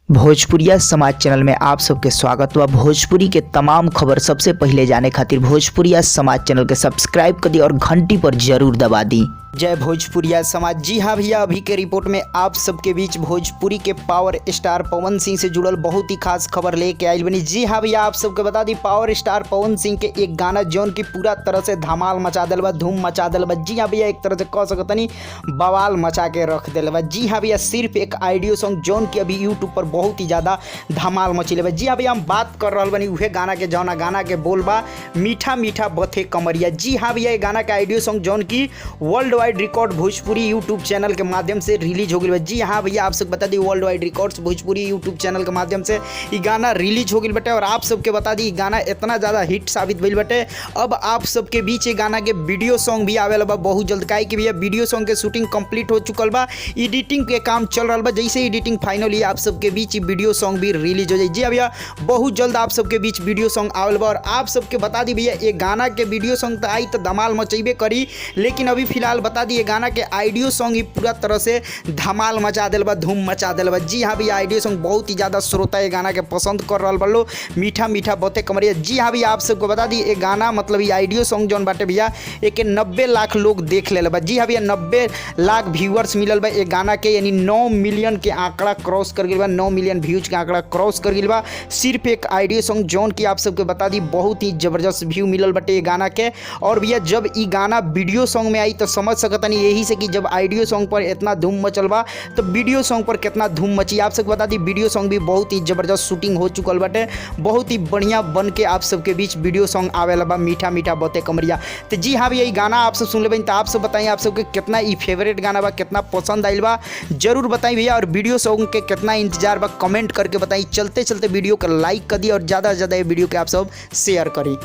भोजपुरिया समाज चैनल में आप सबके स्वागत बा। भोजपुरी के तमाम खबर सबसे पहले जाने खातिर भोजपुरिया समाज चैनल के सब्सक्राइब कर दी और घंटी पर जरूर दबा दी। जय भोजपुरिया समाज। जी हाँ भैया, अभी के रिपोर्ट में आप सबके बीच भोजपुरी के पावर स्टार पवन सिंह से जुड़ल बहुत ही खास खबर लेके आइल बनी। जी हाँ भैया, आप सबके बता the power star Pawan Singh के एक गाना जौन की पूरा तरह से धमाल मचा दिल बा, धूम मचा दिल बा। जी हाँ भैया, एक तरह से कह सकतनी बवाल मचा के रख दिल बा। जी हाँ भैया, सिर्फ एक ऑडियो सॉन्ग जौन की अभी यूट्यूब पर बहुत ही ज़्यादा धमाल मचिले बा। जी हाँ भैया, हम बात कर रहा बनी उहे गाना के जौना गाना के बोल बा मीठा मीठा बथे कमरिया। जी हाँ भैया, ये गाना का ऑडियो सॉन्ग जौन की world wide record Bhojpuri YouTube channel के माध्यम से रिलीज हो गई। जी हाँ भैया, आप सब बता the world wide records Bhojpuri YouTube channel के माध्यम से ये गाना रिलीज हो गई बटे। और आप सबके बता दी गाना इतना ज़्यादा हिट साबित भइल बटे। अब आप सबके बीच ये गाना के वीडियो सॉन्ग भी आवेला बा बहुत जल्द। काहे कि भैया वीडियो सॉन्ग के शूटिंग कंप्लीट हो चुकल बा, एडिटिंग के काम चल रहा बा। जैसे एडिटिंग फाइनली आप सबके बीच वीडियो सॉन्ग भी रिलीज हो जाए। जी भैया, बहुत जल्द आप सबके बीच वीडियो सॉन्ग आवेल बा। और आप सबके बता दी भैया, ये गाना के वीडियो सॉन्ग तो आई तो धमाल मचेबे करी, लेकिन अभी फिलहाल बता दी ये गाना के ऑडियो सॉन्ग ही पूरा तरह से धमाल मचा दिल बा, धूम मचा दिल बा। जी हाँ भैया, ऑडियो सॉन्ग बहुत ही ज़्यादा श्रोता ये गाना के पसंद कर रहा बा, मीठा मीठा बथे कमरिया। जी हाँ भैया, आप सबको बता दी ये गाना मतलब ये ऑडियो सॉन्ग जौन बाटे भैया एक 90 लाख लोग देख ले बा। जी हाँ भैया, 90 लाख व्यूअर्स मिलल बा ये गाना के, यानी 9 मिलियन के आंकड़ा क्रॉस कर गई बा, 9 मिलियन व्यूज के आंकड़ा क्रॉस कर गई बा। सिर्फ एक ऑडियो सॉन्ग जौन की आप सबके बता दी बहुत ही जबरदस्त व्यू मिलल बटे ये गाना के। और भैया, जब ये गाना वीडियो सॉन्ग में आई तो समझ सकतनी यही से कि जब ऑडियो सॉन्ग पर इतना धूम मचल बा तो वीडियो सॉन्ग पर कितना धूम मची। आप सबको बता दी वीडियो सॉन्ग भी बहुत ही जबरदस्त शूटिंग हो चुकल बाटे, बहुत ही बढ़िया बन के आप सबके बीच वीडियो सॉन्ग आवेला बा मीठा मीठा बथे कमरिया। तो जी हाँ भैया, ये गाना आप सब सुन ले तो आप सब बताइए आप सबके कितना ये फेवरेट गाना बा, कितना पसंद आइल बा जरूर बताइए भैया। और वीडियो सॉन्ग के कितना इंतजार बा कमेंट करके बताइए। चलते चलते वीडियो को लाइक कर दी और ज़्यादा से ज़्यादा ये वीडियो के आप सब शेयर करी।